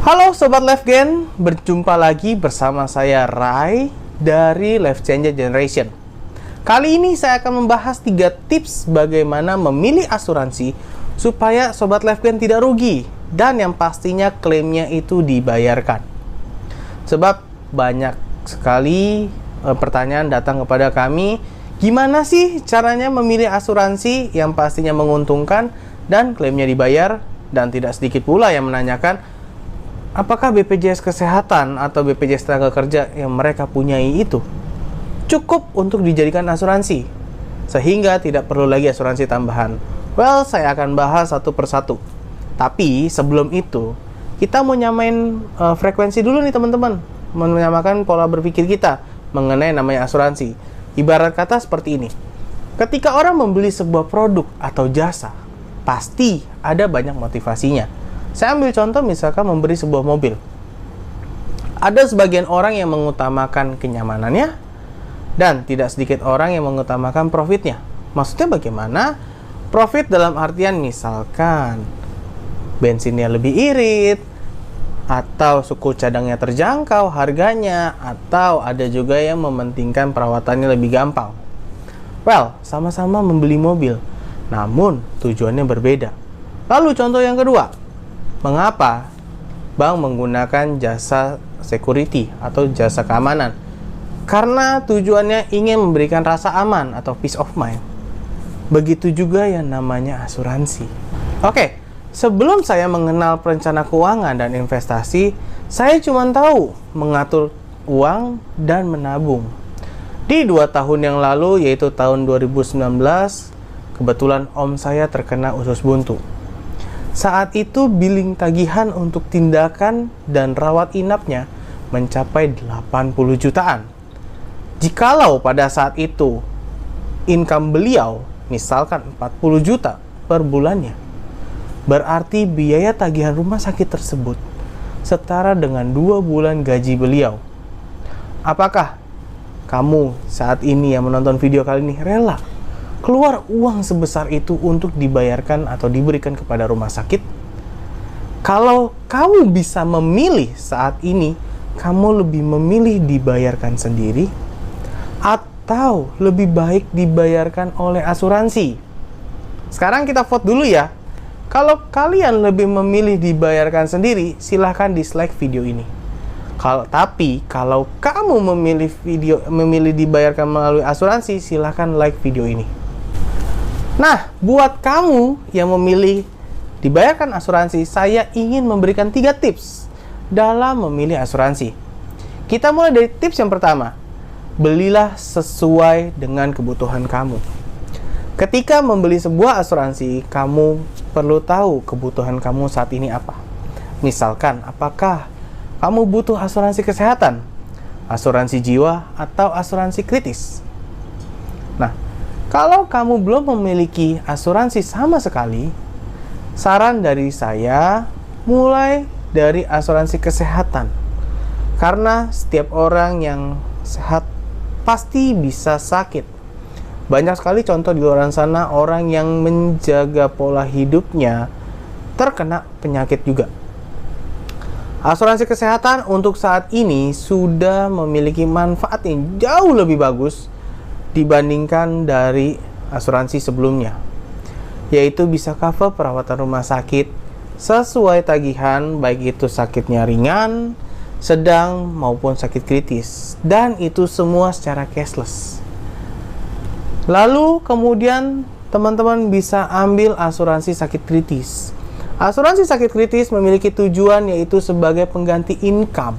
Halo Sobat LifeGen, berjumpa lagi bersama saya Rai dari Life Changer Generation. Kali ini saya akan membahas 3 tips bagaimana memilih asuransi supaya Sobat LifeGen tidak rugi dan yang pastinya klaimnya itu dibayarkan. Sebab banyak sekali pertanyaan datang kepada kami, gimana sih caranya memilih asuransi yang pastinya menguntungkan dan klaimnya dibayar, dan tidak sedikit pula yang menanyakan apakah BPJS Kesehatan atau BPJS Tenaga Kerja yang mereka punyai itu cukup untuk dijadikan asuransi, sehingga tidak perlu lagi asuransi tambahan. Well, saya akan bahas satu persatu. Tapi sebelum itu, kita mau nyamain frekuensi dulu nih teman-teman. Menyamakan pola berpikir kita mengenai namanya asuransi. Ibarat kata seperti ini. Ketika orang membeli sebuah produk atau jasa, pasti ada banyak motivasinya. Saya ambil contoh misalkan memberi sebuah mobil. Ada sebagian orang yang mengutamakan kenyamanannya dan tidak sedikit orang yang mengutamakan profitnya. Maksudnya bagaimana? Profit dalam artian misalkan bensinnya lebih irit, atau suku cadangnya terjangkau harganya, atau ada juga yang mementingkan perawatannya lebih gampang. Well, sama-sama membeli mobil, namun tujuannya berbeda. Lalu contoh yang kedua, mengapa bank menggunakan jasa security atau jasa keamanan? Karena tujuannya ingin memberikan rasa aman atau peace of mind. Begitu juga yang namanya asuransi. Oke, sebelum saya mengenal perencana keuangan dan investasi, saya cuma tahu mengatur uang dan menabung. Di 2 tahun yang lalu, yaitu tahun 2019, kebetulan om saya terkena usus buntu. Saat itu billing tagihan untuk tindakan dan rawat inapnya mencapai 80 jutaan. Jikalau pada saat itu income beliau misalkan 40 juta per bulannya, berarti biaya tagihan rumah sakit tersebut setara dengan 2 bulan gaji beliau. Apakah kamu saat ini yang menonton video kali ini rela keluar uang sebesar itu untuk dibayarkan atau diberikan kepada rumah sakit? Kalau kamu bisa memilih saat ini, kamu lebih memilih dibayarkan sendiri atau lebih baik dibayarkan oleh asuransi? Sekarang kita vote dulu ya. Kalau kalian lebih memilih dibayarkan sendiri, silahkan dislike video ini. Tapi kalau kamu memilih dibayarkan melalui asuransi, silahkan like video ini. Nah, buat kamu yang memilih dibayarkan asuransi, saya ingin memberikan 3 tips dalam memilih asuransi. Kita mulai dari tips yang pertama. Belilah sesuai dengan kebutuhan kamu. Ketika membeli sebuah asuransi, kamu perlu tahu kebutuhan kamu saat ini apa. Misalkan, apakah kamu butuh asuransi kesehatan, asuransi jiwa, atau asuransi kritis? Nah, kalau kamu belum memiliki asuransi sama sekali, saran dari saya, mulai dari asuransi kesehatan. Karena setiap orang yang sehat pasti bisa sakit. Banyak sekali contoh di luar sana orang yang menjaga pola hidupnya terkena penyakit juga. Asuransi kesehatan untuk saat ini sudah memiliki manfaat yang jauh lebih bagus dibandingkan dari asuransi sebelumnya, yaitu bisa cover perawatan rumah sakit sesuai tagihan, baik itu sakitnya ringan, sedang, maupun sakit kritis, dan itu semua secara cashless. Lalu kemudian teman-teman bisa ambil asuransi sakit kritis. Asuransi sakit kritis memiliki tujuan, yaitu sebagai pengganti income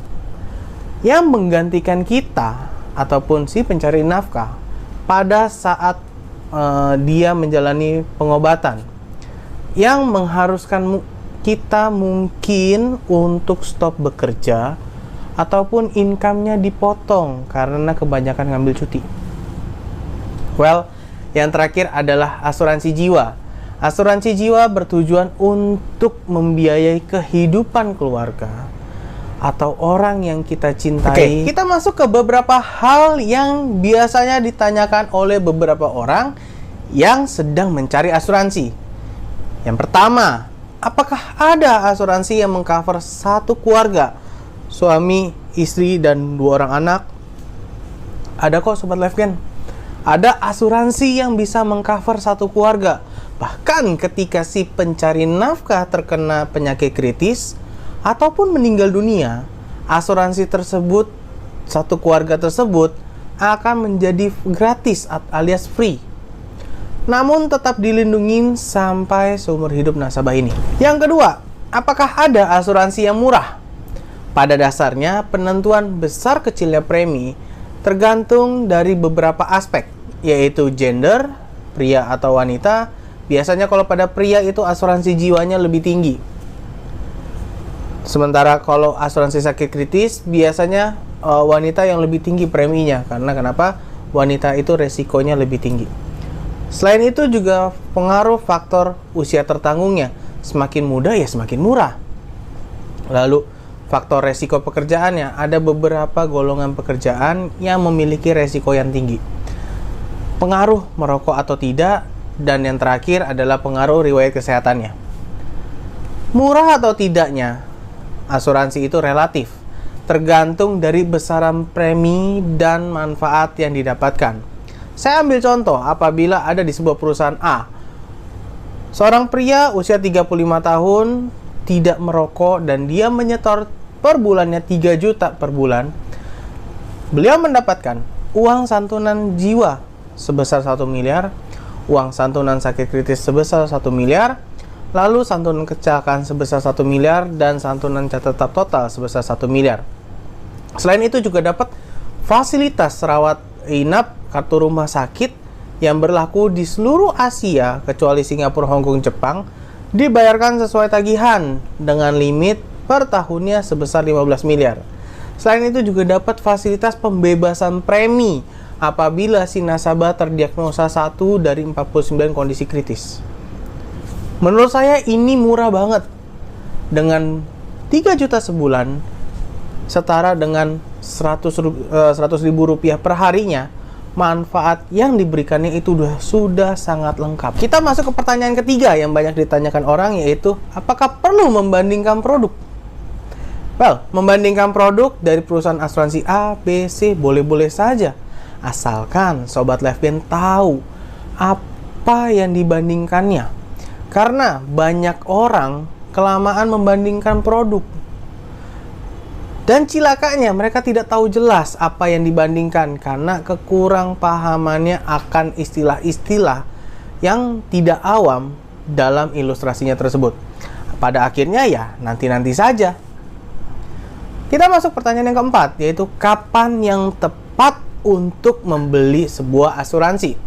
yang menggantikan kita ataupun si pencari nafkah pada saat dia menjalani pengobatan yang mengharuskan kita mungkin untuk stop bekerja ataupun income-nya dipotong karena kebanyakan ngambil cuti. Well, yang terakhir adalah asuransi jiwa. Asuransi jiwa bertujuan untuk membiayai kehidupan keluarga atau orang yang kita cintai. Oke, kita masuk ke beberapa hal yang biasanya ditanyakan oleh beberapa orang yang sedang mencari asuransi. Yang pertama, apakah ada asuransi yang mengcover satu keluarga, suami, istri, dan 2 orang anak? Ada kok Sobat LiveGen. Ada asuransi yang bisa mengcover satu keluarga. Bahkan ketika si pencari nafkah terkena penyakit kritis ataupun meninggal dunia, asuransi tersebut, satu keluarga tersebut akan menjadi gratis alias free. Namun tetap dilindungi sampai seumur hidup nasabah ini. Yang kedua, apakah ada asuransi yang murah? Pada dasarnya, penentuan besar kecilnya premi tergantung dari beberapa aspek, yaitu gender, pria atau wanita. Biasanya kalau pada pria itu asuransi jiwanya lebih tinggi. Sementara kalau asuransi sakit kritis, biasanya wanita yang lebih tinggi preminya. Karena kenapa? Wanita itu resikonya lebih tinggi. Selain itu juga pengaruh faktor usia tertanggungnya. Semakin muda ya semakin murah. Lalu faktor resiko pekerjaannya. Ada beberapa golongan pekerjaan yang memiliki resiko yang tinggi. Pengaruh merokok atau tidak. Dan yang terakhir adalah pengaruh riwayat kesehatannya. Murah atau tidaknya asuransi itu relatif, tergantung dari besaran premi dan manfaat yang didapatkan. Saya ambil contoh, apabila ada di sebuah perusahaan A, seorang pria usia 35 tahun tidak merokok dan dia menyetor per bulannya 3 juta per bulan, beliau mendapatkan uang santunan jiwa sebesar 1 miliar, uang santunan sakit kritis sebesar 1 miliar, lalu santunan kecelakaan sebesar 1 miliar, dan santunan catatan total sebesar 1 miliar. Selain itu juga dapat fasilitas rawat inap, kartu rumah sakit yang berlaku di seluruh Asia kecuali Singapura, Hong Kong, Jepang, dibayarkan sesuai tagihan dengan limit per tahunnya sebesar 15 miliar. Selain itu juga dapat fasilitas pembebasan premi apabila si nasabah terdiagnosa 1 dari 49 kondisi kritis. Menurut saya ini murah banget. Dengan 3 juta sebulan setara dengan 100 ribu rupiah per harinya, manfaat yang diberikannya itu sudah sangat lengkap. Kita masuk ke pertanyaan ketiga yang banyak ditanyakan orang, yaitu apakah perlu membandingkan produk? Well, membandingkan produk dari perusahaan asuransi A, B, C boleh-boleh saja, asalkan Sobat LiveGen tahu apa yang dibandingkannya. Karena banyak orang kelamaan membandingkan produk. Dan cilakanya mereka tidak tahu jelas apa yang dibandingkan karena kekurang pahamannya akan istilah-istilah yang tidak awam dalam ilustrasinya tersebut. Pada akhirnya ya nanti-nanti saja. Kita masuk pertanyaan yang keempat, yaitu kapan yang tepat untuk membeli sebuah asuransi.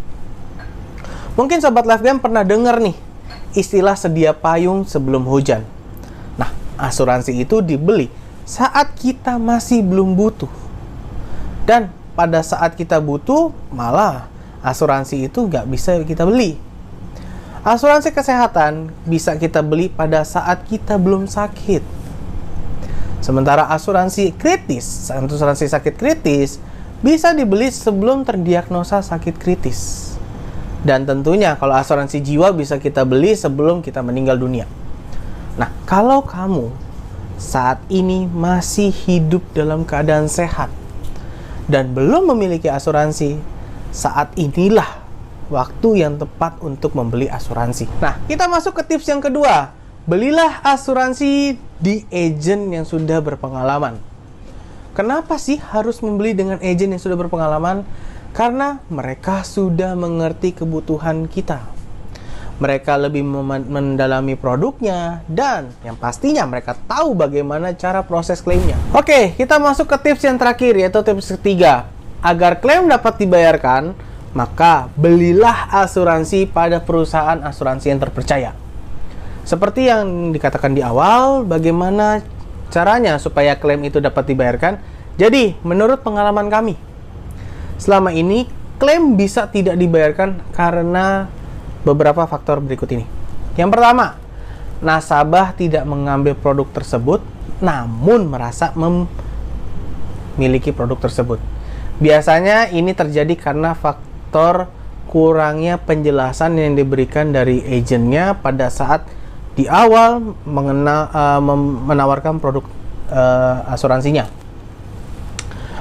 Mungkin Sobat LiveGen pernah dengar nih istilah sedia payung sebelum hujan. Nah, asuransi itu dibeli saat kita masih belum butuh. Dan pada saat kita butuh, malah asuransi itu nggak bisa kita beli. Asuransi kesehatan bisa kita beli pada saat kita belum sakit. Sementara asuransi kritis, asuransi sakit kritis, bisa dibeli sebelum terdiagnosa sakit kritis. Dan tentunya kalau asuransi jiwa bisa kita beli sebelum kita meninggal dunia. Nah, kalau kamu saat ini masih hidup dalam keadaan sehat dan belum memiliki asuransi, saat inilah waktu yang tepat untuk membeli asuransi. Nah, kita masuk ke tips yang kedua. Belilah asuransi di agen yang sudah berpengalaman. Kenapa sih harus membeli dengan agen yang sudah berpengalaman? Karena mereka sudah mengerti kebutuhan kita. Mereka lebih mendalami produknya dan yang pastinya mereka tahu bagaimana cara proses klaimnya. Oke, kita masuk ke tips yang terakhir, yaitu tips ketiga. Agar klaim dapat dibayarkan, maka belilah asuransi pada perusahaan asuransi yang terpercaya. Seperti yang dikatakan di awal, bagaimana caranya supaya klaim itu dapat dibayarkan? Jadi, menurut pengalaman kami, selama ini klaim bisa tidak dibayarkan karena beberapa faktor berikut ini. Yang pertama, nasabah tidak mengambil produk tersebut namun merasa memiliki produk tersebut. Biasanya ini terjadi karena faktor kurangnya penjelasan yang diberikan dari agennya pada saat di awal menawarkan produk asuransinya.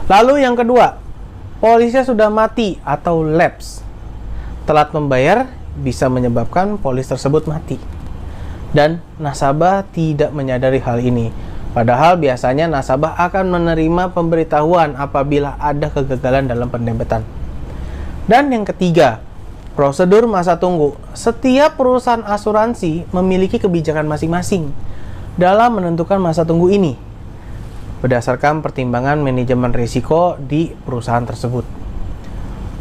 Lalu yang kedua, polisnya sudah mati atau lapse. Telat membayar bisa menyebabkan polis tersebut mati. Dan nasabah tidak menyadari hal ini. Padahal biasanya nasabah akan menerima pemberitahuan apabila ada kegagalan dalam pendempetan. Dan yang ketiga, prosedur masa tunggu. Setiap perusahaan asuransi memiliki kebijakan masing-masing dalam menentukan masa tunggu ini berdasarkan pertimbangan manajemen risiko di perusahaan tersebut.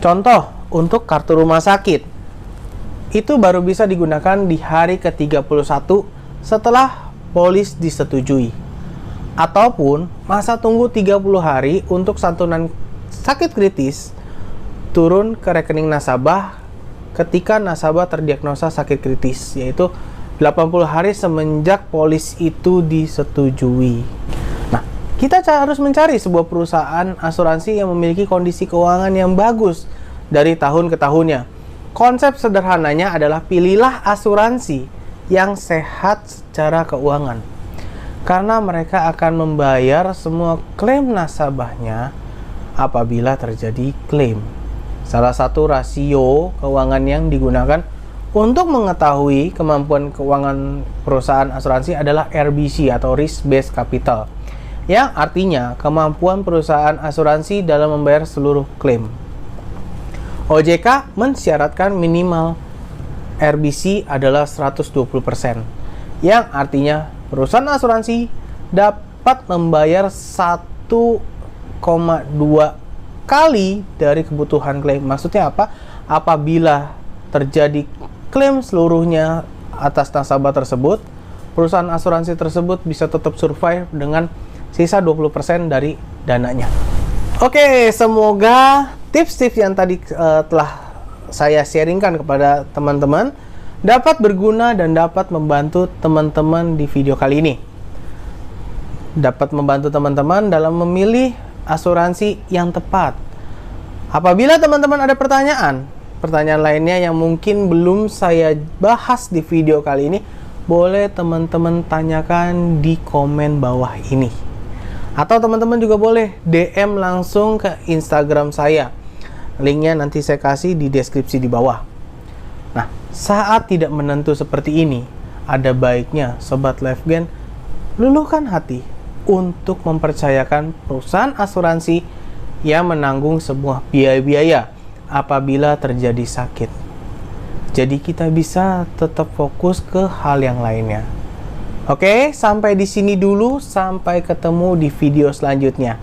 Contoh, untuk kartu rumah sakit, itu baru bisa digunakan di hari ke-31 setelah polis disetujui. Ataupun masa tunggu 30 hari untuk santunan sakit kritis turun ke rekening nasabah ketika nasabah terdiagnosa sakit kritis, yaitu 80 hari semenjak polis itu disetujui. Nah, kita harus mencari sebuah perusahaan asuransi yang memiliki kondisi keuangan yang bagus dari tahun ke tahunnya. Konsep sederhananya adalah pilihlah asuransi yang sehat secara keuangan, karena mereka akan membayar semua klaim nasabahnya apabila terjadi klaim. Salah satu rasio keuangan yang digunakan untuk mengetahui kemampuan keuangan perusahaan asuransi adalah RBC atau Risk Based Capital, yang artinya kemampuan perusahaan asuransi dalam membayar seluruh klaim. OJK mensyaratkan minimal RBC adalah 120%, yang artinya perusahaan asuransi dapat membayar 1,2 kali dari kebutuhan klaim. Maksudnya apa? Apabila terjadi klaim seluruhnya atas nasabah tersebut, perusahaan asuransi tersebut bisa tetap survive dengan sisa 20% dari dananya. Oke, semoga tips-tips yang tadi telah saya sharingkan kepada teman-teman dapat berguna dan dapat membantu teman-teman di video kali ini. Dapat membantu teman-teman dalam memilih asuransi yang tepat. Apabila teman-teman ada pertanyaan lainnya yang mungkin belum saya bahas di video kali ini, boleh teman-teman tanyakan di komen bawah ini. Atau teman-teman juga boleh DM langsung ke Instagram saya. Linknya nanti saya kasih di deskripsi di bawah. Nah, saat tidak menentu seperti ini, ada baiknya Sobat LifeGain luluhkan hati untuk mempercayakan perusahaan asuransi yang menanggung semua biaya-biaya apabila terjadi sakit. Jadi kita bisa tetap fokus ke hal yang lainnya. Oke, sampai di sini dulu. Sampai ketemu di video selanjutnya.